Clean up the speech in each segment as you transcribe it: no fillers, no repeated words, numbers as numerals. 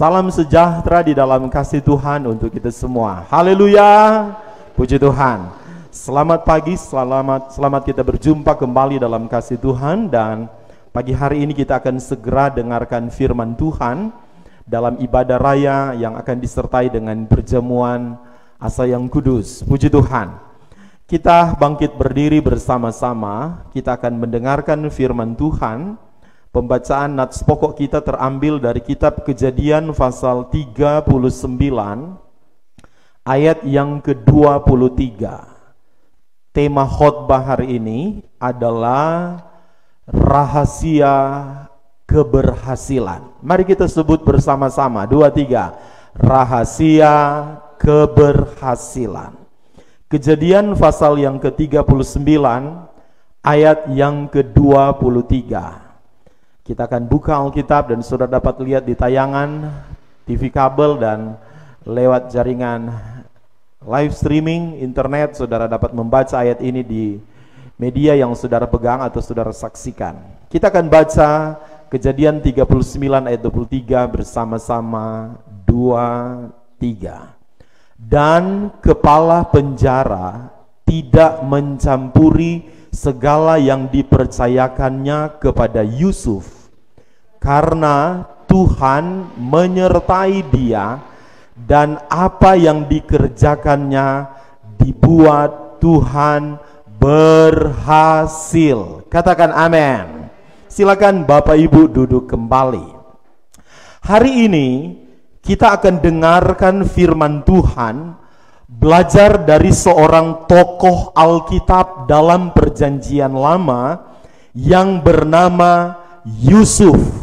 Salam sejahtera di dalam kasih Tuhan untuk kita semua. Haleluya, puji Tuhan. Selamat pagi, selamat kita berjumpa kembali dalam kasih Tuhan. Dan pagi hari ini kita akan segera dengarkan firman Tuhan dalam ibadah raya yang akan disertai dengan perjamuan asa yang kudus. Puji Tuhan. Kita bangkit berdiri bersama-sama. Kita akan mendengarkan firman Tuhan. Pembacaan nats pokok kita terambil dari kitab Kejadian pasal 39 ayat yang ke-23. Tema khotbah hari ini adalah rahasia keberhasilan. Mari kita sebut bersama-sama, 2, 3. Rahasia keberhasilan. Kejadian pasal yang ke-39 ayat yang ke-23. Kita akan buka Alkitab dan saudara dapat lihat di tayangan TV kabel dan lewat jaringan live streaming internet. Saudara dapat membaca ayat ini di media yang saudara pegang atau saudara saksikan. Kita akan baca Kejadian 39 ayat 23 bersama-sama, 2, 3. Dan kepala penjara tidak mencampuri segala yang dipercayakannya kepada Yusuf, karena Tuhan menyertai dia, dan apa yang dikerjakannya dibuat Tuhan berhasil. Katakan amin. Silakan Bapak Ibu duduk kembali. Hari ini kita akan dengarkan firman Tuhan, belajar dari seorang tokoh Alkitab dalam Perjanjian Lama yang bernama Yusuf.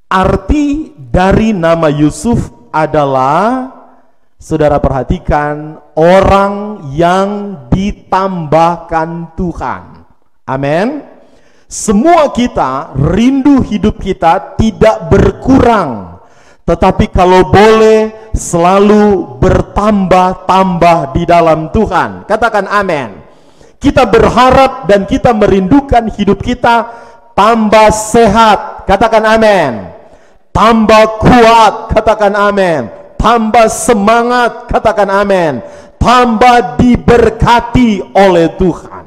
Arti dari nama Yusuf adalah, saudara perhatikan, orang yang ditambahkan Tuhan. Amin. Semua kita rindu hidup kita tidak berkurang, tetapi kalau boleh selalu bertambah-tambah di dalam Tuhan. Katakan amin. Kita berharap dan kita merindukan hidup kita tambah sehat. Katakan amin. Tambah kuat. Katakan amin. Tambah semangat. Katakan amin. Tambah diberkati oleh Tuhan.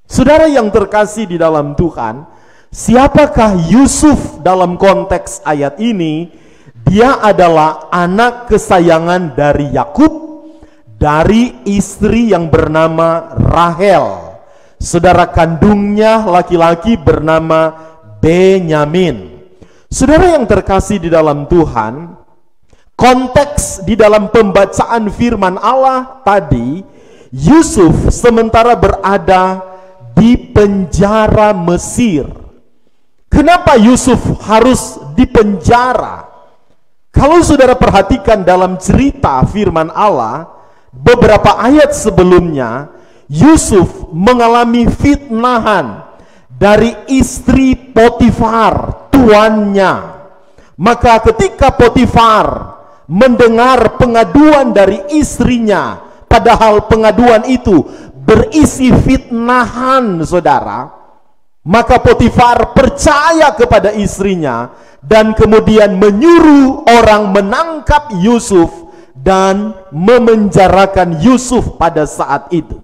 Saudara yang terkasih di dalam Tuhan, siapakah Yusuf dalam konteks ayat ini? Dia adalah anak kesayangan dari Yakub, dari istri yang bernama Rahel. Saudara kandungnya laki-laki bernama Benyamin. Saudara yang terkasih di dalam Tuhan, konteks di dalam pembacaan firman Allah tadi, Yusuf sementara berada di penjara Mesir. Kenapa Yusuf harus di penjara? Kalau saudara perhatikan dalam cerita firman Allah, beberapa ayat sebelumnya, Yusuf mengalami fitnahan dari istri Potifar, tuannya. Maka ketika Potifar mendengar pengaduan dari istrinya, padahal pengaduan itu berisi fitnahan, saudara, maka Potifar percaya kepada istrinya dan kemudian menyuruh orang menangkap Yusuf dan memenjarakan Yusuf pada saat itu.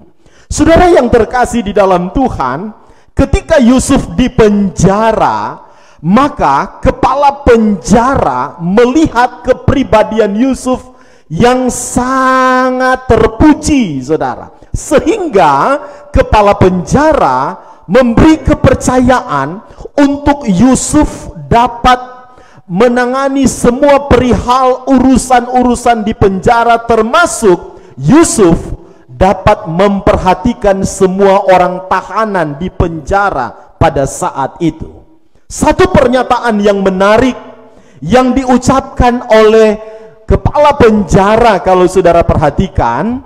Saudara yang terkasih di dalam Tuhan, ketika Yusuf di penjara, maka kepala penjara melihat kepribadian Yusuf yang sangat terpuji, saudara, sehingga kepala penjara memberi kepercayaan untuk Yusuf dapat menangani semua perihal urusan-urusan di penjara, termasuk Yusuf dapat memperhatikan semua orang tahanan di penjara pada saat itu. Satu pernyataan yang menarik yang diucapkan oleh kepala penjara, kalau saudara perhatikan,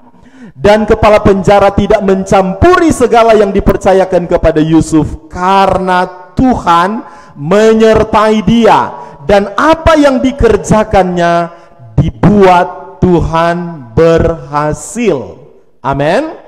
dan kepala penjara tidak mencampuri segala yang dipercayakan kepada Yusuf karena Tuhan menyertai dia, dan apa yang dikerjakannya dibuat Tuhan berhasil. Amin.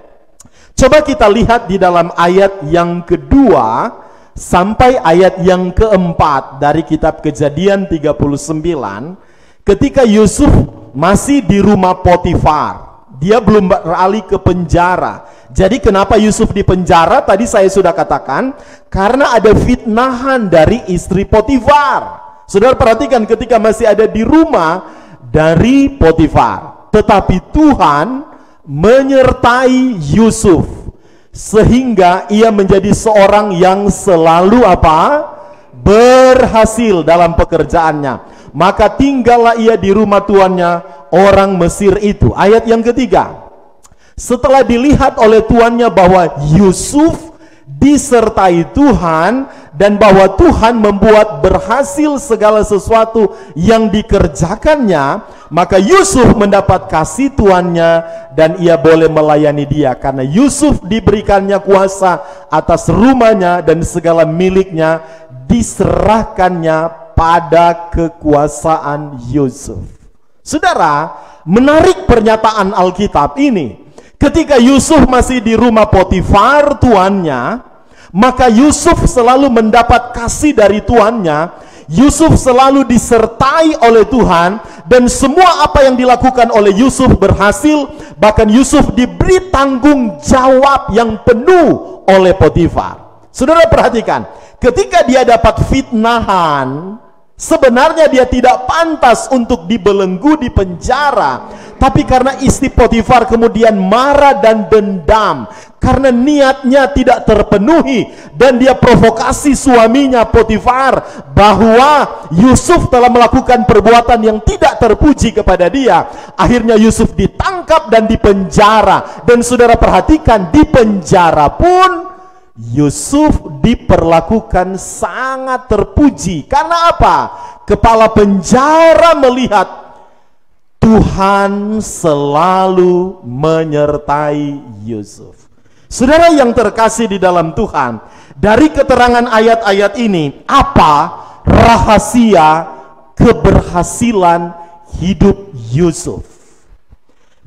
Coba kita lihat di dalam ayat yang kedua, sampai ayat yang keempat dari kitab Kejadian 39, ketika Yusuf masih di rumah Potifar. Dia belum beralih ke penjara. Jadi kenapa Yusuf di penjara? Tadi saya sudah katakan, karena ada fitnahan dari istri Potifar. Saudara perhatikan, ketika masih ada di rumah dari Potifar, tetapi Tuhan menyertai Yusuf sehingga ia menjadi seorang yang selalu berhasil dalam pekerjaannya. Maka tinggallah ia di rumah tuannya, orang Mesir itu. Ayat yang ketiga, setelah dilihat oleh tuannya bahwa Yusuf disertai Tuhan dan bahwa Tuhan membuat berhasil segala sesuatu yang dikerjakannya, maka Yusuf mendapat kasih tuannya dan ia boleh melayani dia, karena Yusuf diberikannya kuasa atas rumahnya dan segala miliknya diserahkannya pada kekuasaan Yusuf. Saudara, menarik pernyataan Alkitab ini. Ketika Yusuf masih di rumah Potifar tuannya, maka Yusuf selalu mendapat kasih dari tuannya. Yusuf selalu disertai oleh Tuhan, dan semua apa yang dilakukan oleh Yusuf berhasil. Bahkan Yusuf diberi tanggung jawab yang penuh oleh Potifar. Saudara perhatikan, ketika dia dapat fitnahan, sebenarnya dia tidak pantas untuk dibelenggu di penjara, tapi karena istri Potifar kemudian marah dan dendam karena niatnya tidak terpenuhi, dan dia provokasi suaminya Potifar bahwa Yusuf telah melakukan perbuatan yang tidak terpuji kepada dia. Akhirnya Yusuf ditangkap dan dipenjara. Dan saudara perhatikan, di penjara pun Yusuf diperlakukan sangat terpuji. Karena apa? Kepala penjara melihat Tuhan selalu menyertai Yusuf. Saudara yang terkasih di dalam Tuhan, dari keterangan ayat-ayat ini, apa rahasia keberhasilan hidup Yusuf?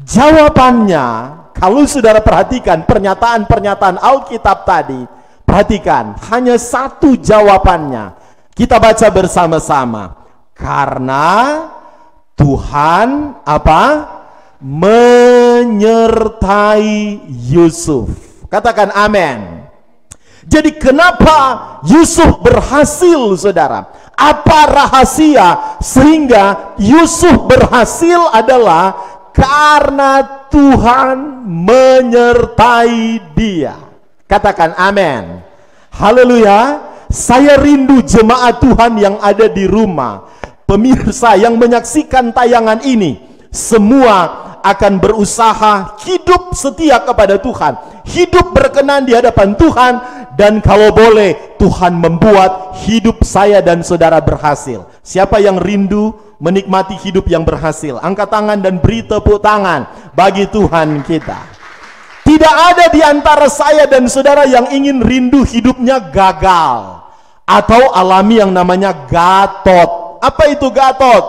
Jawabannya, kalau saudara perhatikan pernyataan-pernyataan Alkitab tadi, perhatikan, hanya satu jawabannya. Kita baca bersama-sama. Karena Tuhan menyertai Yusuf. Katakan amin. Jadi kenapa Yusuf berhasil, saudara? Apa rahasia sehingga Yusuf berhasil? Adalah karena Tuhan menyertai dia. Katakan amin. Haleluya. Saya rindu jemaat Tuhan yang ada di rumah, pemirsa yang menyaksikan tayangan ini, semua akan berusaha hidup setia kepada Tuhan, hidup berkenan di hadapan Tuhan, dan kalau boleh Tuhan membuat hidup saya dan saudara berhasil. Siapa yang rindu menikmati hidup yang berhasil? Angkat tangan dan beri tepuk tangan bagi Tuhan kita. Tidak ada di antara saya dan saudara yang ingin rindu hidupnya gagal atau alami yang namanya gatot. Apa itu gatot?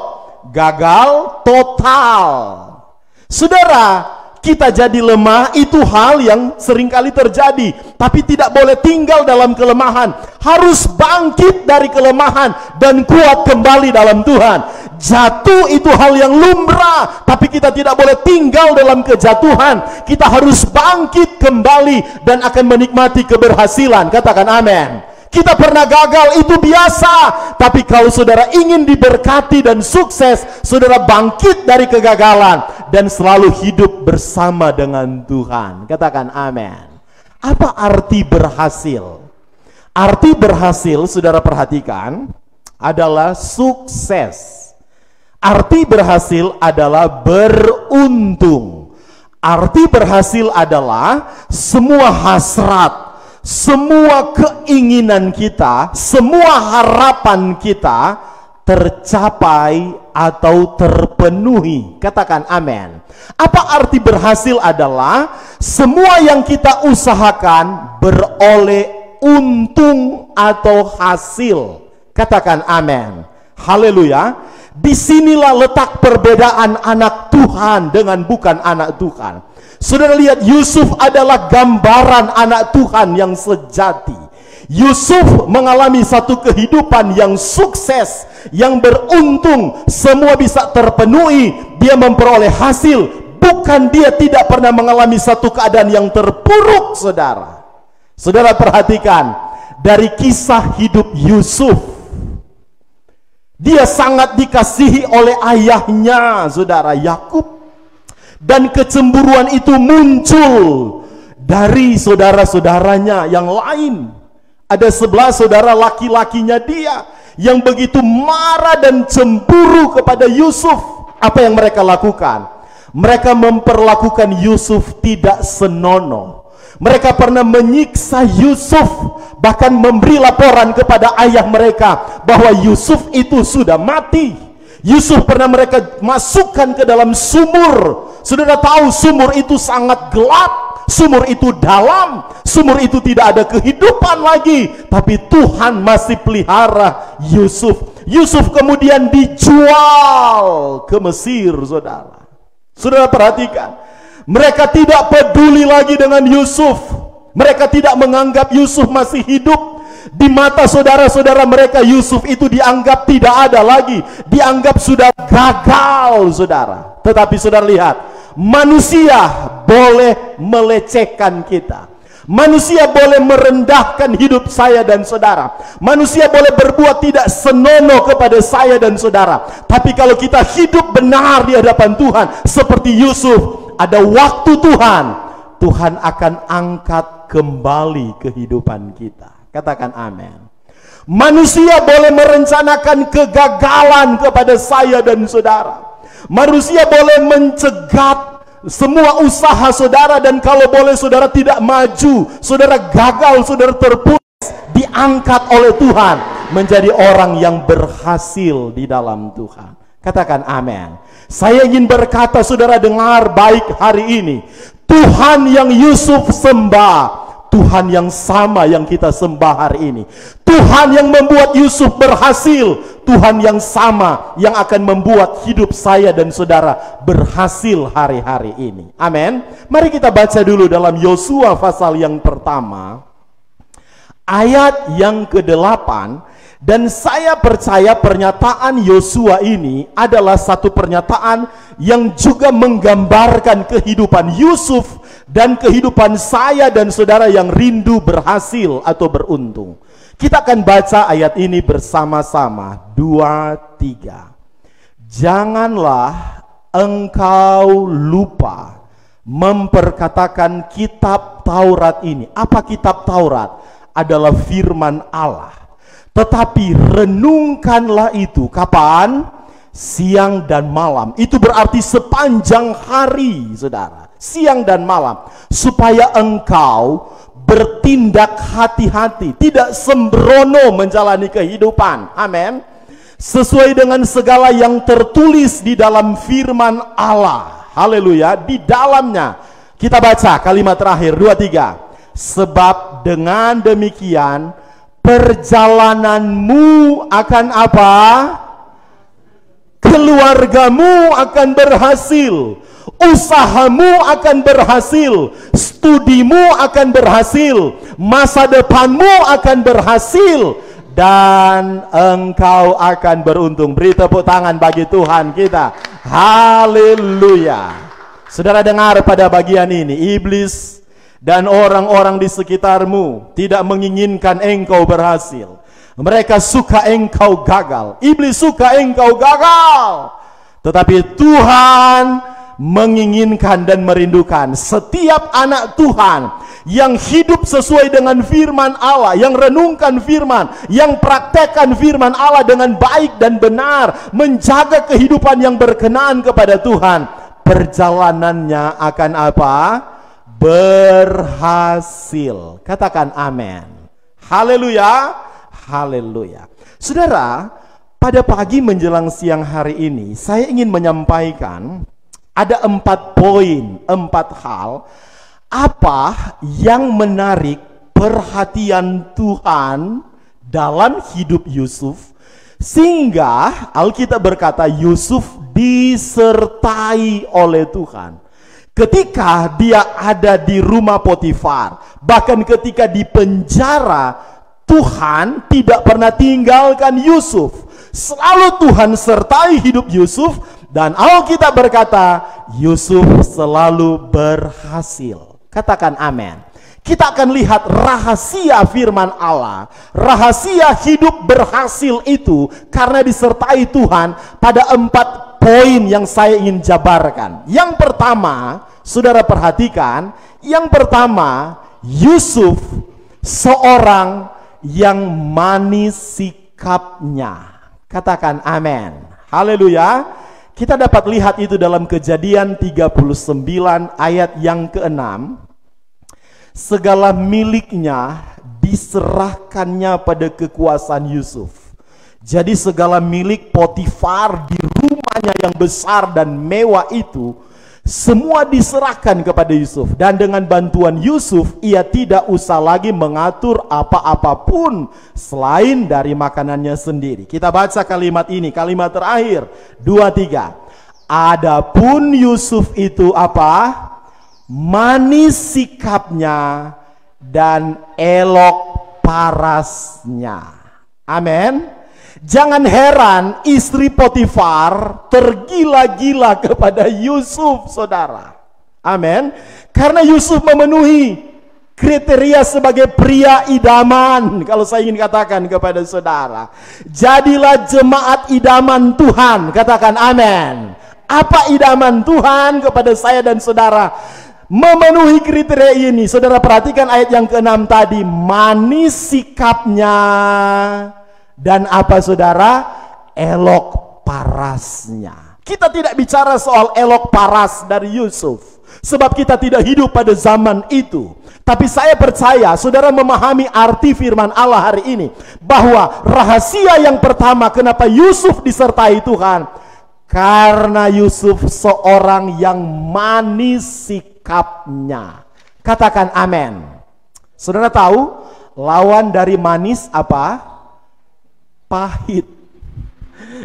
Gagal total. Saudara, kita jadi lemah, itu hal yang seringkali terjadi, tapi tidak boleh tinggal dalam kelemahan. Harus bangkit dari kelemahan dan kuat kembali dalam Tuhan. Jatuh itu hal yang lumrah, tapi kita tidak boleh tinggal dalam kejatuhan. Kita harus bangkit kembali dan akan menikmati keberhasilan. Katakan amin. Kita pernah gagal, itu biasa. Tapi kalau saudara ingin diberkati dan sukses, saudara bangkit dari kegagalan dan selalu hidup bersama dengan Tuhan. Katakan amin. Apa arti berhasil? Arti berhasil, saudara perhatikan, adalah sukses. Arti berhasil adalah beruntung. Arti berhasil adalah semua hasrat, semua keinginan kita, semua harapan kita tercapai atau terpenuhi. Katakan amin. Apa arti berhasil? Adalah semua yang kita usahakan beroleh untung atau hasil. Katakan amin. Haleluya. Disinilah letak perbedaan anak Tuhan dengan bukan anak Tuhan. Saudara lihat, Yusuf adalah gambaran anak Tuhan yang sejati. Yusuf mengalami satu kehidupan yang sukses, yang beruntung, semua bisa terpenuhi, dia memperoleh hasil. Bukan dia tidak pernah mengalami satu keadaan yang terpuruk, saudara. Saudara perhatikan, dari kisah hidup Yusuf, dia sangat dikasihi oleh ayahnya, saudara, Yakub. Dan kecemburuan itu muncul dari saudara-saudaranya yang lain. Ada 11 saudara laki-lakinya dia yang begitu marah dan cemburu kepada Yusuf. Apa yang mereka lakukan? Mereka memperlakukan Yusuf tidak senonoh. Mereka pernah menyiksa Yusuf, bahkan memberi laporan kepada ayah mereka bahwa Yusuf itu sudah mati. Yusuf pernah mereka masukkan ke dalam sumur. Saudara tahu sumur itu sangat gelap, sumur itu dalam, sumur itu tidak ada kehidupan lagi, tapi Tuhan masih pelihara Yusuf. Yusuf kemudian dijual ke Mesir, saudara. Saudara perhatikan, mereka tidak peduli lagi dengan Yusuf. Mereka tidak menganggap Yusuf masih hidup. Di mata saudara-saudara mereka, Yusuf itu dianggap tidak ada lagi, dianggap sudah gagal, saudara. Tetapi saudara lihat, manusia boleh melecehkan kita, manusia boleh merendahkan hidup saya dan saudara, manusia boleh berbuat tidak senonoh kepada saya dan saudara. Tapi kalau kita hidup benar di hadapan Tuhan seperti Yusuf, ada waktu Tuhan akan angkat kembali kehidupan kita. Katakan amin. Manusia boleh merencanakan kegagalan kepada saya dan saudara. Manusia boleh mencegat semua usaha saudara, dan kalau boleh saudara tidak maju, saudara gagal, saudara terputus, diangkat oleh Tuhan menjadi orang yang berhasil di dalam Tuhan. Katakan amin. Saya ingin berkata, saudara dengar baik hari ini, Tuhan yang Yusuf sembah, Tuhan yang sama yang kita sembah hari ini. Tuhan yang membuat Yusuf berhasil, Tuhan yang sama yang akan membuat hidup saya dan saudara berhasil hari-hari ini. Amin. Mari kita baca dulu dalam Yosua pasal yang pertama, ayat yang ke-8. Dan saya percaya pernyataan Yosua ini adalah satu pernyataan yang juga menggambarkan kehidupan Yusuf dan kehidupan saya dan saudara yang rindu berhasil atau beruntung. Kita akan baca ayat ini bersama-sama. 2, 3. Janganlah engkau lupa memperkatakan kitab Taurat ini. Apa kitab Taurat? Adalah firman Allah. Tetapi renungkanlah itu kapan? Siang dan malam. Itu berarti sepanjang hari, saudara. Siang dan malam, supaya engkau bertindak hati-hati, tidak sembrono menjalani kehidupan. Amin. Sesuai dengan segala yang tertulis di dalam firman Allah. Haleluya. Di dalamnya kita baca kalimat terakhir 2, 3. Sebab dengan demikian perjalananmu akan apa? Keluargamu akan berhasil, usahamu akan berhasil, studimu akan berhasil, masa depanmu akan berhasil, dan engkau akan beruntung. Beri tepuk tangan bagi Tuhan kita. Haleluya. Saudara dengar pada bagian ini, iblis dan orang-orang di sekitarmu tidak menginginkan engkau berhasil. Mereka suka engkau gagal. Iblis suka engkau gagal. Tetapi Tuhan menginginkan dan merindukan setiap anak Tuhan yang hidup sesuai dengan firman Allah, yang renungkan firman, yang praktekkan firman Allah dengan baik dan benar, menjaga kehidupan yang berkenan kepada Tuhan. Perjalanannya akan apa? Berhasil. Katakan amin. Haleluya. Haleluya. Saudara, pada pagi menjelang siang hari ini saya ingin menyampaikan ada 4 poin, 4 hal apa yang menarik perhatian Tuhan dalam hidup Yusuf, sehingga Alkitab berkata Yusuf disertai oleh Tuhan. Ketika dia ada di rumah Potifar, bahkan ketika di penjara, Tuhan tidak pernah tinggalkan Yusuf. Selalu Tuhan sertai hidup Yusuf, dan Alkitab berkata Yusuf selalu berhasil. Katakan amin. Kita akan lihat rahasia firman Allah, rahasia hidup berhasil itu karena disertai Tuhan pada 4 poin yang saya ingin jabarkan. Yang pertama, saudara perhatikan, yang pertama, Yusuf seorang yang manis sikapnya. Katakan amin. Haleluya. Kita dapat lihat itu dalam Kejadian 39 ayat yang ke-6. Segala miliknya diserahkannya pada kekuasaan Yusuf. Jadi segala milik Potifar di rumahnya yang besar dan mewah itu semua diserahkan kepada Yusuf. Dan dengan bantuan Yusuf, ia tidak usah lagi mengatur apa-apapun selain dari makanannya sendiri. Kita baca kalimat ini, kalimat terakhir 2-3. Adapun Yusuf itu apa? Manis sikapnya dan elok parasnya. Amin. Jangan heran istri Potifar tergila-gila kepada Yusuf, saudara. Amin. Karena Yusuf memenuhi kriteria sebagai pria idaman. Kalau saya ingin katakan kepada saudara, jadilah jemaat idaman Tuhan. Katakan amin. Apa idaman Tuhan kepada saya dan saudara? Memenuhi kriteria ini. Saudara perhatikan ayat yang ke-6 tadi, manis sikapnya dan apa saudara? Elok parasnya. Kita tidak bicara soal elok paras dari Yusuf, sebab kita tidak hidup pada zaman itu. Tapi saya percaya saudara memahami arti firman Allah hari ini, bahwa rahasia yang pertama kenapa Yusuf disertai Tuhan, karena Yusuf seorang yang manis sikapnya. Katakan amin. Saudara tahu lawan dari manis apa? Pahit.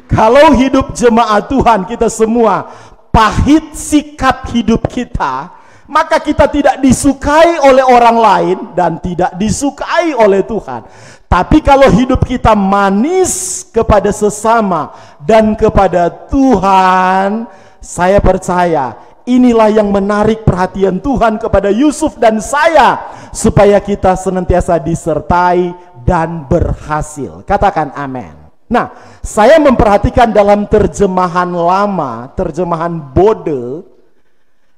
Kalau hidup jemaat Tuhan kita semua pahit sikap hidup kita, maka kita tidak disukai oleh orang lain dan tidak disukai oleh Tuhan. Tapi kalau hidup kita manis kepada sesama dan kepada Tuhan, saya percaya inilah yang menarik perhatian Tuhan kepada Yusuf dan saya, supaya kita senantiasa disertai dan berhasil. Katakan amin. Nah, saya memperhatikan dalam terjemahan lama, terjemahan Bode,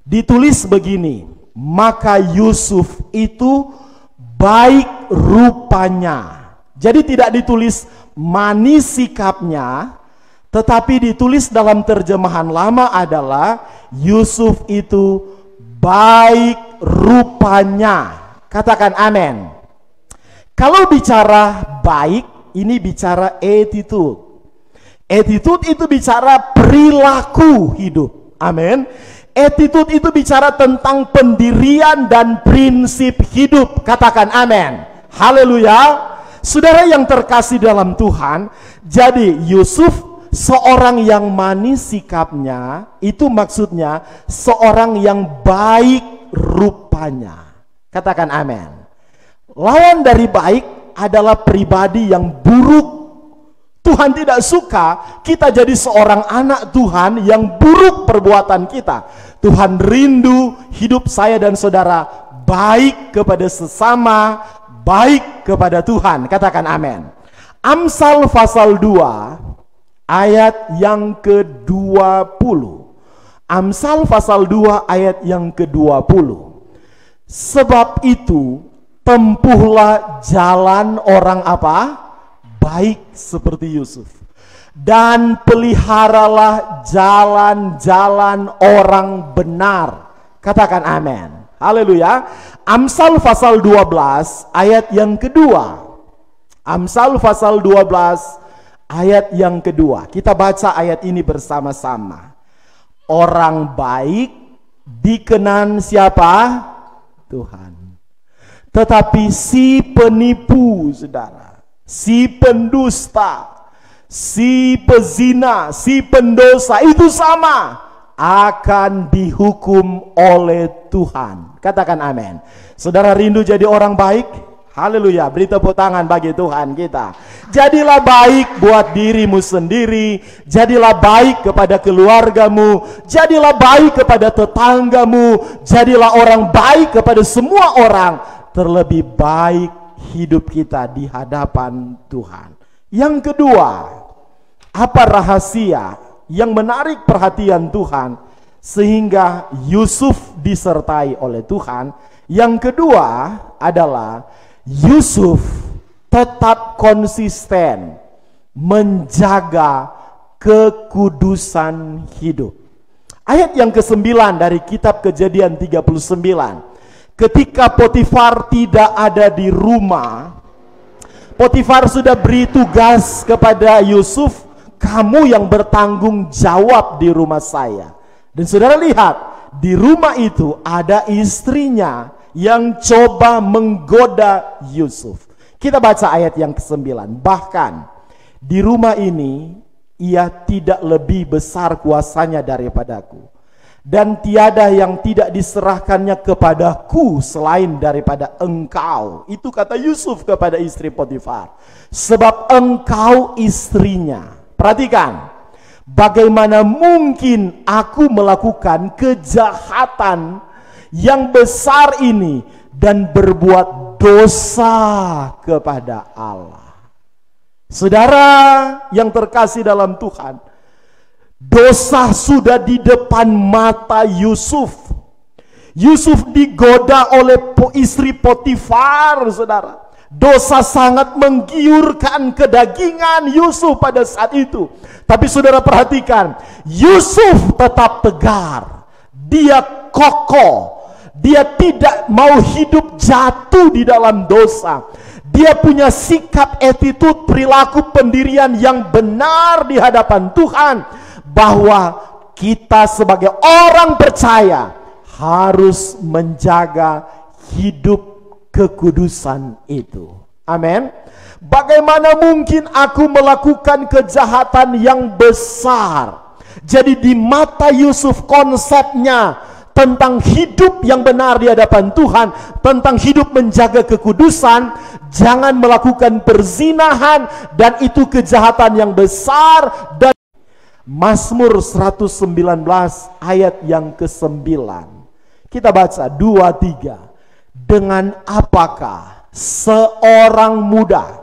ditulis begini, maka Yusuf itu baik rupanya. Jadi tidak ditulis manis sikapnya, tetapi ditulis dalam terjemahan lama adalah Yusuf itu baik rupanya. Katakan amin. Kalau bicara baik, ini bicara attitude. Attitude itu bicara perilaku hidup. Amin. Attitude itu bicara tentang pendirian dan prinsip hidup. Katakan amin. Haleluya. Saudara yang terkasih dalam Tuhan, jadi Yusuf seorang yang manis sikapnya, itu maksudnya seorang yang baik rupanya. Katakan amin. Lawan dari baik adalah pribadi yang buruk. Tuhan tidak suka kita jadi seorang anak Tuhan yang buruk perbuatan kita. Tuhan rindu hidup saya dan saudara baik kepada sesama, baik kepada Tuhan. Katakan amin. Amsal pasal 2 ayat yang ke-20. Amsal pasal 2 ayat yang ke-20. Sebab itu tempuhlah jalan orang apa? Baik seperti Yusuf, dan peliharalah jalan-jalan orang benar. Katakan amin. Haleluya. Amsal pasal 12 ayat yang kedua. Amsal pasal 12 ayat yang kedua. Kita baca ayat ini bersama-sama. Orang baik dikenan siapa? Tuhan. Tetapi si penipu, saudara, si pendusta, si pezina, si pendosa, itu sama, akan dihukum oleh Tuhan. Katakan amin. Saudara rindu jadi orang baik? Haleluya, beri tepuk tangan bagi Tuhan kita. Jadilah baik buat dirimu sendiri, jadilah baik kepada keluargamu, jadilah baik kepada tetanggamu, jadilah orang baik kepada semua orang. Terlebih baik hidup kita di hadapan Tuhan. Yang kedua, apa rahasia yang menarik perhatian Tuhan sehingga Yusuf disertai oleh Tuhan? Yang kedua adalah Yusuf tetap konsisten menjaga kekudusan hidup. Ayat yang ke-9 dari kitab Kejadian 39. Ketika Potifar tidak ada di rumah, Potifar sudah beri tugas kepada Yusuf, kamu yang bertanggung jawab di rumah saya. Dan saudara lihat, di rumah itu ada istrinya yang coba menggoda Yusuf. Kita baca ayat yang ke-9. Bahkan di rumah ini ia tidak lebih besar kuasanya daripadaku, dan tiada yang tidak diserahkannya kepadaku selain daripada engkau. Itu kata Yusuf kepada istri Potifar. Sebab engkau istrinya. Perhatikan, bagaimana mungkin aku melakukan kejahatan yang besar ini dan berbuat dosa kepada Allah. Saudara yang terkasih dalam Tuhan, dosa sudah di depan mata Yusuf. Yusuf digoda oleh istri Potifar, saudara. Dosa sangat menggiurkan kedagingan Yusuf pada saat itu. Tapi saudara perhatikan, Yusuf tetap tegar. Dia kokoh. Dia tidak mau hidup jatuh di dalam dosa. Dia punya sikap, attitude, perilaku, pendirian yang benar di hadapan Tuhan, bahwa kita sebagai orang percaya harus menjaga hidup kekudusan itu. Amin. Bagaimana mungkin aku melakukan kejahatan yang besar? Jadi di mata Yusuf konsepnya tentang hidup yang benar di hadapan Tuhan, tentang hidup menjaga kekudusan, jangan melakukan perzinahan, dan itu kejahatan yang besar. Dan Mazmur 119 ayat yang ke-9. Kita baca 2-3. Dengan apakah seorang muda,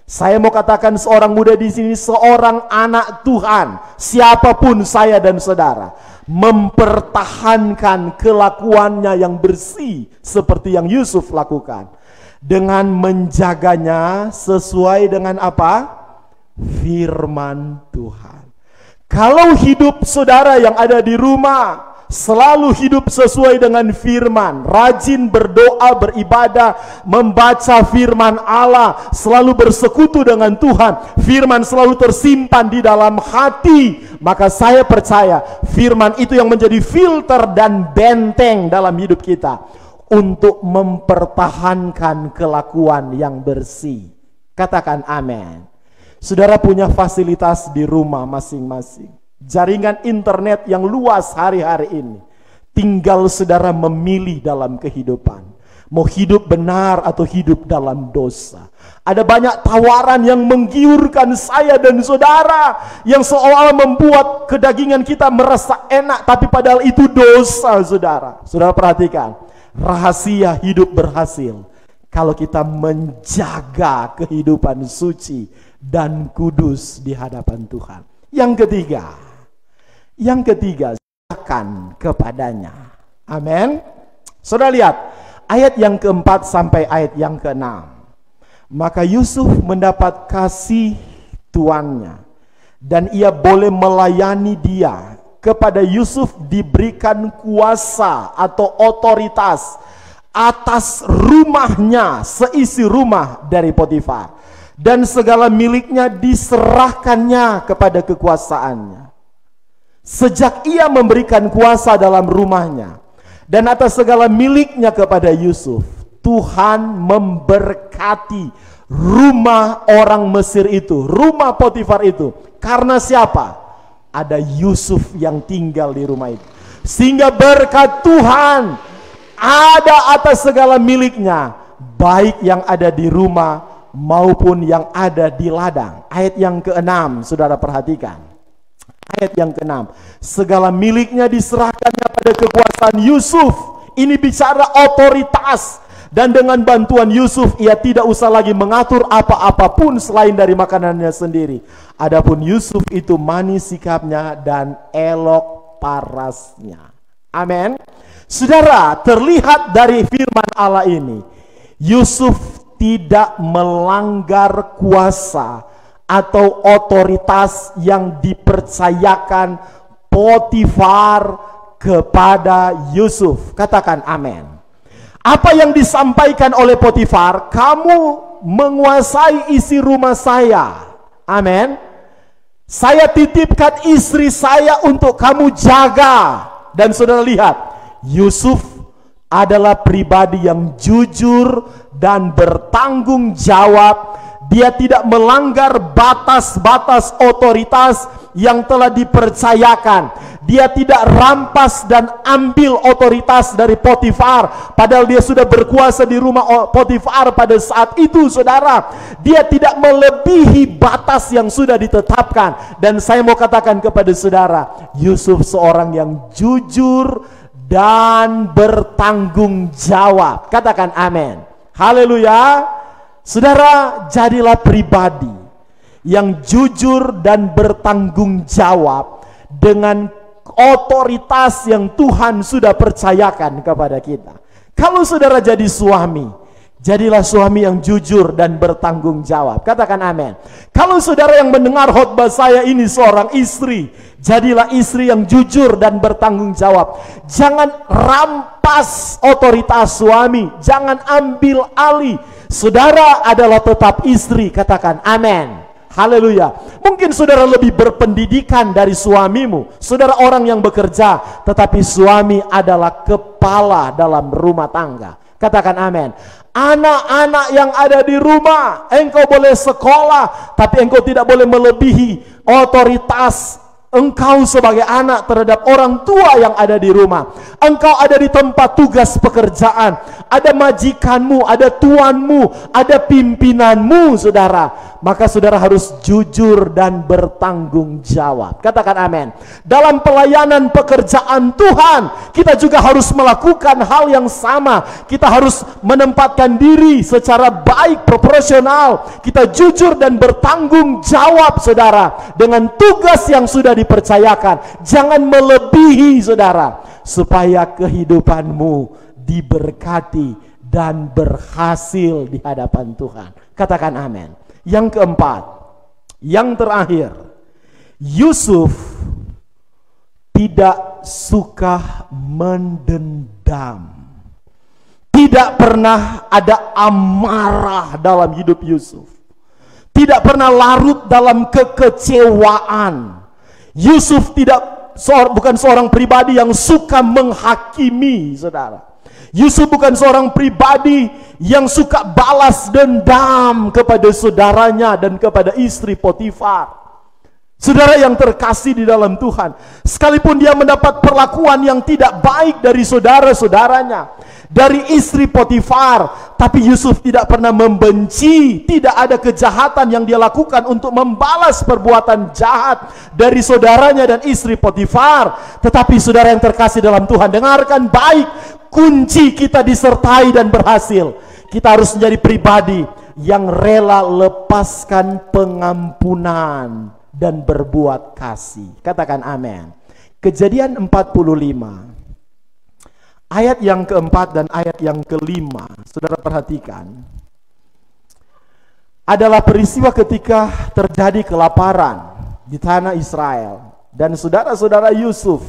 saya mau katakan seorang muda di sini, seorang anak Tuhan, siapapun saya dan saudara, mempertahankan kelakuannya yang bersih seperti yang Yusuf lakukan, dengan menjaganya sesuai dengan apa? Firman Tuhan. Kalau hidup saudara yang ada di rumah selalu hidup sesuai dengan firman, rajin berdoa, beribadah, membaca firman Allah, selalu bersekutu dengan Tuhan, firman selalu tersimpan di dalam hati, maka saya percaya firman itu yang menjadi filter dan benteng dalam hidup kita untuk mempertahankan kelakuan yang bersih. Katakan amin. Saudara punya fasilitas di rumah masing-masing, jaringan internet yang luas hari-hari ini. Tinggal saudara memilih dalam kehidupan, mau hidup benar atau hidup dalam dosa. Ada banyak tawaran yang menggiurkan saya dan saudara, yang seolah membuat kedagingan kita merasa enak, tapi padahal itu dosa, saudara. Saudara perhatikan, rahasia hidup berhasil kalau kita menjaga kehidupan suci dan kudus di hadapan Tuhan. Yang ketiga, serahkan kepadanya. Amin. Saudara lihat ayat yang keempat sampai ayat yang keenam. Maka Yusuf mendapat kasih tuannya, dan ia boleh melayani dia. Kepada Yusuf diberikan kuasa atau otoritas atas rumahnya, seisi rumah dari Potifar, dan segala miliknya diserahkannya kepada kekuasaannya. Sejak ia memberikan kuasa dalam rumahnya dan atas segala miliknya kepada Yusuf, Tuhan memberkati rumah orang Mesir itu, rumah Potifar itu. Karena siapa? Ada Yusuf yang tinggal di rumah itu. Sehingga berkat Tuhan ada atas segala miliknya, baik yang ada di rumah maupun yang ada di ladang. Ayat yang ke-6, saudara perhatikan. Ayat yang ke-6, segala miliknya diserahkannya pada kekuasaan Yusuf. Ini bicara otoritas. Dan dengan bantuan Yusuf, ia tidak usah lagi mengatur apa-apapun selain dari makanannya sendiri. Adapun Yusuf itu manis sikapnya dan elok parasnya. Amin. Saudara, terlihat dari firman Allah ini, Yusuf tidak melanggar kuasa atau otoritas yang dipercayakan Potifar kepada Yusuf. Katakan amin. Apa yang disampaikan oleh Potifar, kamu menguasai isi rumah saya. Amin. Saya titipkan istri saya untuk kamu jaga. Dan saudara lihat, Yusuf adalah pribadi yang jujur dan bertanggung jawab. Dia tidak melanggar batas-batas otoritas yang telah dipercayakan. Dia tidak rampas dan ambil otoritas dari Potifar, padahal dia sudah berkuasa di rumah Potifar pada saat itu, saudara. Dia tidak melebihi batas yang sudah ditetapkan. Dan saya mau katakan kepada saudara, Yusuf seorang yang jujur dan bertanggung jawab. Katakan amin. Haleluya. Saudara, jadilah pribadi yang jujur dan bertanggung jawab dengan otoritas yang Tuhan sudah percayakan kepada kita. Kalau saudara jadi suami, jadilah suami yang jujur dan bertanggung jawab. Katakan amin. Kalau saudara yang mendengar khotbah saya ini seorang istri, jadilah istri yang jujur dan bertanggung jawab. Jangan rampas otoritas suami, jangan ambil alih. Saudara adalah tetap istri. Katakan amin. Haleluya. Mungkin saudara lebih berpendidikan dari suamimu. Saudara orang yang bekerja, tetapi suami adalah kepala dalam rumah tangga. Katakan amin. Anak-anak yang ada di rumah, engkau boleh sekolah, tapi engkau tidak boleh melebihi otoritas engkau sebagai anak terhadap orang tua yang ada di rumah. Engkau ada di tempat tugas pekerjaan, ada majikanmu, ada tuanmu, ada pimpinanmu, saudara. Maka saudara harus jujur dan bertanggung jawab. Katakan amin. Dalam pelayanan pekerjaan Tuhan, kita juga harus melakukan hal yang sama. Kita harus menempatkan diri secara baik, proporsional. Kita jujur dan bertanggung jawab, saudara, dengan tugas yang sudah dipercayakan. Jangan melebihi, saudara, supaya kehidupanmu diberkati dan berhasil di hadapan Tuhan. Katakan amin. Yang keempat, yang terakhir, Yusuf tidak suka mendendam. Tidak pernah ada amarah dalam hidup Yusuf. Tidak pernah larut dalam kekecewaan. Yusuf bukan seorang pribadi yang suka menghakimi, saudara. Yusuf bukan seorang pribadi yang suka balas dendam kepada saudaranya dan kepada istri Potifar. Saudara yang terkasih di dalam Tuhan, sekalipun dia mendapat perlakuan yang tidak baik dari saudara-saudaranya, dari istri Potifar, tapi Yusuf tidak pernah membenci. Tidak ada kejahatan yang dia lakukan untuk membalas perbuatan jahat dari saudaranya dan istri Potifar. Tetapi saudara yang terkasih dalam Tuhan, dengarkan baik. Kunci kita disertai dan berhasil, kita harus menjadi pribadi yang rela lepaskan pengampunan dan berbuat kasih. Katakan amin. Kejadian 45 ayat yang keempat dan ayat yang kelima, saudara perhatikan, adalah peristiwa ketika terjadi kelaparan di tanah Israel, dan saudara-saudara Yusuf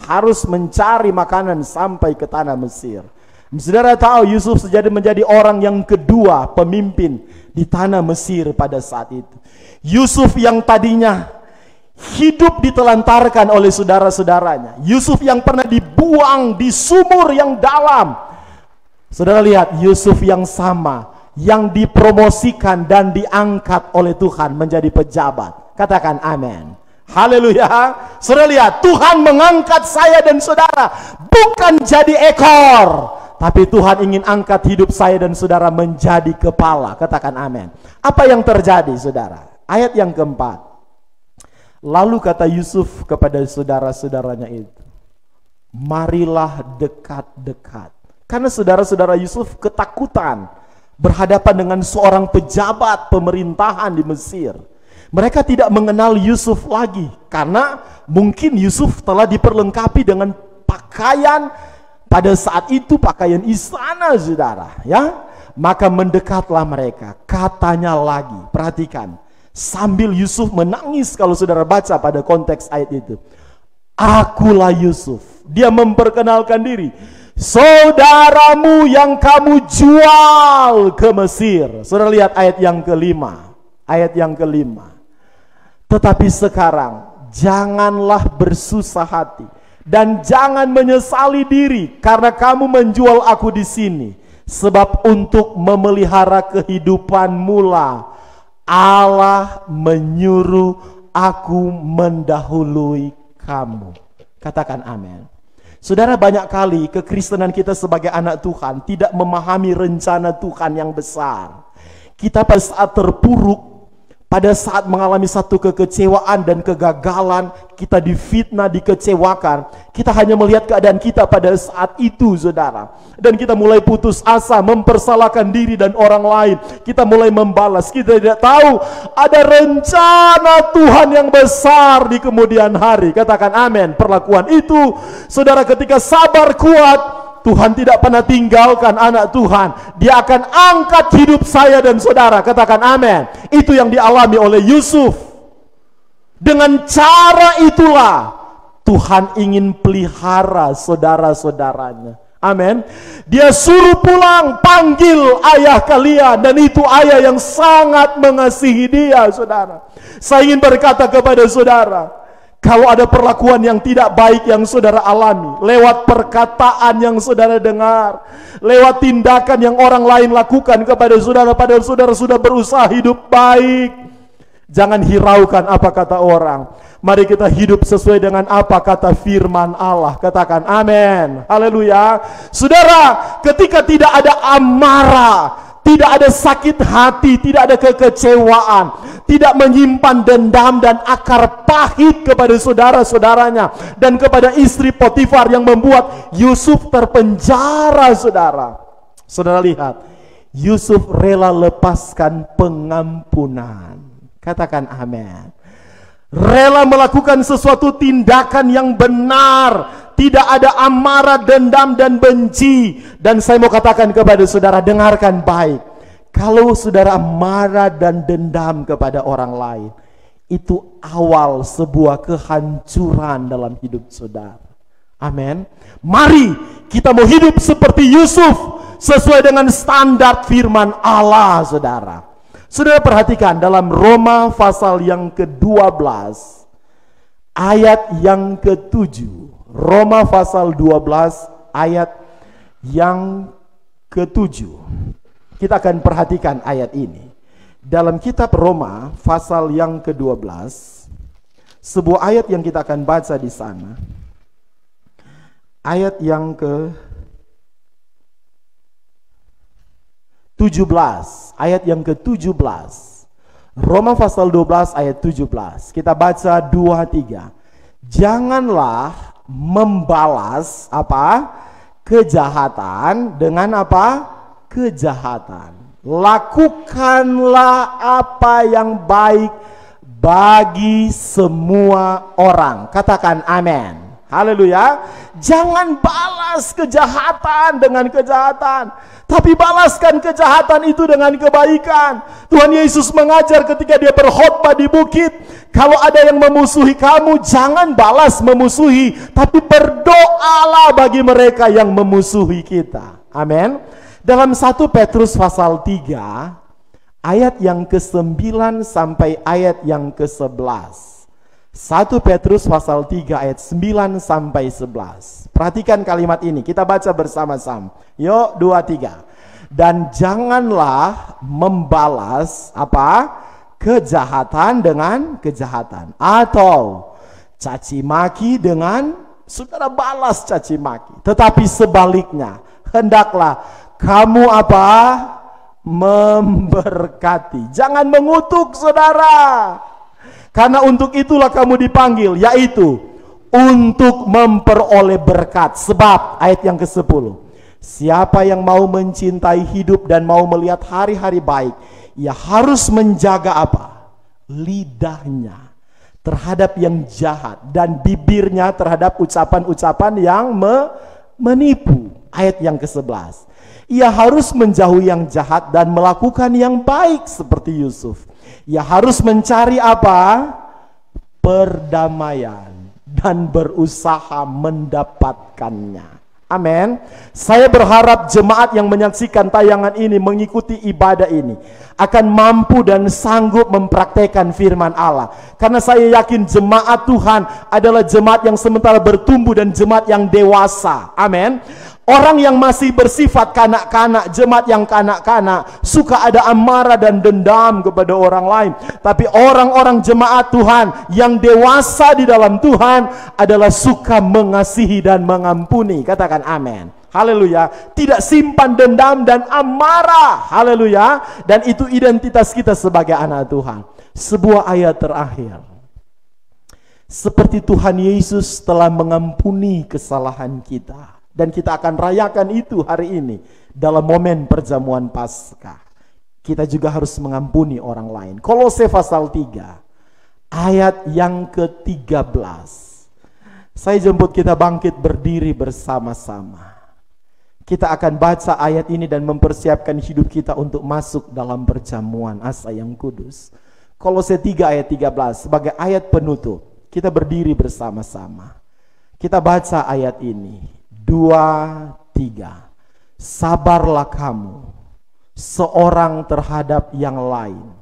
harus mencari makanan sampai ke tanah Mesir. Saudara tahu Yusuf menjadi orang yang kedua pemimpin di tanah Mesir pada saat itu. Yusuf yang tadinya hidup ditelantarkan oleh saudara-saudaranya, Yusuf yang pernah dibuang di sumur yang dalam. Saudara lihat, Yusuf yang sama, yang dipromosikan dan diangkat oleh Tuhan menjadi pejabat. Katakan amin. Haleluya. Saudara lihat, Tuhan mengangkat saya dan saudara bukan jadi ekor, Tapi Tuhan ingin angkat hidup saya dan saudara menjadi kepala. Katakan amin. Apa yang terjadi, saudara? Ayat yang keempat. Lalu kata Yusuf kepada saudara-saudaranya itu, marilah dekat-dekat. Karena saudara-saudara Yusuf ketakutan berhadapan dengan seorang pejabat pemerintahan di Mesir. Mereka tidak mengenal Yusuf lagi, karena mungkin Yusuf telah diperlengkapi dengan pakaian pada saat itu, pakaian istana, saudara, ya. Maka mendekatlah mereka. Katanya lagi, perhatikan, sambil Yusuf menangis, kalau saudara baca pada konteks ayat itu, akulah Yusuf. Dia memperkenalkan diri, saudaramu yang kamu jual ke Mesir. Saudara lihat ayat yang kelima. Ayat yang kelima. Tetapi sekarang janganlah bersusah hati dan jangan menyesali diri karena kamu menjual aku di sini, sebab untuk memelihara kehidupanmu lah Allah menyuruh aku mendahului kamu. Katakan amin. Saudara, banyak kali kekristenan kita sebagai anak Tuhan tidak memahami rencana Tuhan yang besar. Kita pada saat terpuruk, pada saat mengalami satu kekecewaan dan kegagalan, kita difitnah, dikecewakan, kita hanya melihat keadaan kita pada saat itu, saudara. Dan kita mulai putus asa, mempersalahkan diri dan orang lain. Kita mulai membalas. Kita tidak tahu ada rencana Tuhan yang besar di kemudian hari. Katakan amin. Perlakuan itu, saudara, ketika sabar kuat, Tuhan tidak pernah tinggalkan anak Tuhan. Dia akan angkat hidup saya dan saudara. Katakan amin. Itu yang dialami oleh Yusuf. Dengan cara itulah Tuhan ingin pelihara saudara-saudaranya. Amin. Dia suruh pulang, panggil ayah kalian. Dan itu ayah yang sangat mengasihi dia, saudara. Saya ingin berkata kepada saudara, kalau ada perlakuan yang tidak baik yang saudara alami, lewat perkataan yang saudara dengar, lewat tindakan yang orang lain lakukan kepada saudara, padahal saudara sudah berusaha hidup baik, jangan hiraukan apa kata orang. Mari kita hidup sesuai dengan apa kata firman Allah. Katakan amin. Haleluya. Saudara, ketika tidak ada amarah, tidak ada sakit hati, tidak ada kekecewaan, tidak menyimpan dendam dan akar pahit kepada saudara-saudaranya dan kepada istri Potifar yang membuat Yusuf terpenjara, saudara. Saudara lihat, Yusuf rela lepaskan pengampunan. Katakan amin. Rela melakukan sesuatu tindakan yang benar. Tidak ada amarah, dendam, dan benci. Dan saya mau katakan kepada saudara, dengarkan baik. Kalau saudara marah dan dendam kepada orang lain, itu awal sebuah kehancuran dalam hidup saudara. Amin. Mari kita mau hidup seperti Yusuf, sesuai dengan standar firman Allah, saudara. Saudara perhatikan dalam Roma pasal yang ke-12 ayat yang ke-7. Roma pasal 12 ayat yang ke-7. Kita akan perhatikan ayat ini. Dalam kitab Roma pasal yang ke-12, sebuah ayat yang kita akan baca di sana. Ayat yang ke-17, ayat yang ke-17. Roma pasal 12 ayat 17. Kita baca 2-3. Janganlah membalas apa? Kejahatan dengan apa? Kejahatan. Lakukanlah apa yang baik bagi semua orang. Katakan amin. Haleluya. Jangan balas kejahatan dengan kejahatan, tapi balaskan kejahatan itu dengan kebaikan. Tuhan Yesus mengajar ketika dia berkhotbah di bukit, kalau ada yang memusuhi kamu, jangan balas memusuhi, tapi berdoalah bagi mereka yang memusuhi kita. Amin. Dalam 1 Petrus pasal 3 ayat yang ke-9 sampai ayat yang ke-11. 1 Petrus pasal 3 ayat 9 sampai 11. Perhatikan kalimat ini, kita baca bersama-sama. Yuk, 2-3. Dan janganlah membalas apa? Kejahatan dengan kejahatan, atau caci maki dengan saudara balas caci maki. Tetapi sebaliknya, hendaklah kamu apa? Memberkati. Jangan mengutuk, saudara. Karena untuk itulah kamu dipanggil, yaitu untuk memperoleh berkat. Sebab ayat yang ke-10, siapa yang mau mencintai hidup dan mau melihat hari-hari baik, ia harus menjaga apa? Lidahnya terhadap yang jahat dan bibirnya terhadap ucapan-ucapan yang menipu. Ayat yang ke-11, ia harus menjauhi yang jahat dan melakukan yang baik seperti Yusuf. Ia harus mencari apa? Perdamaian dan berusaha mendapatkannya. Amin. Saya berharap jemaat yang menyaksikan tayangan ini, mengikuti ibadah ini, akan mampu dan sanggup mempraktekkan firman Allah. Karena saya yakin jemaat Tuhan adalah jemaat yang sementara bertumbuh dan jemaat yang dewasa. Amin. Orang yang masih bersifat kanak-kanak, jemaat yang kanak-kanak, suka ada amarah dan dendam kepada orang lain. Tapi orang-orang jemaat Tuhan yang dewasa di dalam Tuhan adalah suka mengasihi dan mengampuni. Katakan amin. Haleluya. Tidak simpan dendam dan amarah. Haleluya. Dan itu identitas kita sebagai anak Tuhan. Sebuah ayat terakhir. Seperti Tuhan Yesus telah mengampuni kesalahan kita. Dan kita akan rayakan itu hari ini dalam momen perjamuan Paskah. Kita juga harus mengampuni orang lain. Kolose pasal 3 ayat yang ke-13. Saya jemput kita bangkit berdiri bersama-sama. Kita akan baca ayat ini dan mempersiapkan hidup kita untuk masuk dalam perjamuan Asa yang kudus. Kolose 3 ayat 13 sebagai ayat penutup. Kita berdiri bersama-sama. Kita baca ayat ini. 2, 3. Sabarlah kamu seorang terhadap yang lain,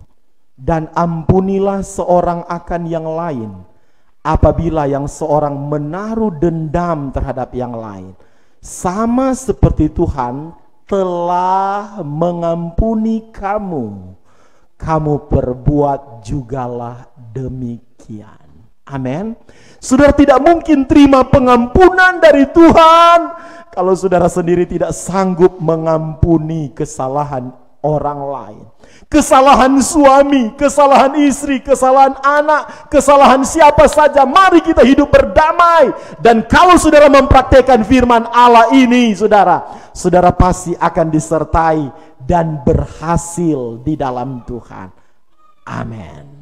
dan ampunilah seorang akan yang lain apabila yang seorang menaruh dendam terhadap yang lain, sama seperti Tuhan telah mengampuni kamu, kamu perbuat jugalah demikian. Amin. Saudara tidak mungkin terima pengampunan dari Tuhan kalau saudara sendiri tidak sanggup mengampuni kesalahan orang lain. Kesalahan suami, kesalahan istri, kesalahan anak, kesalahan siapa saja. Mari kita hidup berdamai. Dan kalau saudara mempraktekkan firman Allah ini, saudara pasti akan disertai dan berhasil di dalam Tuhan. Amin.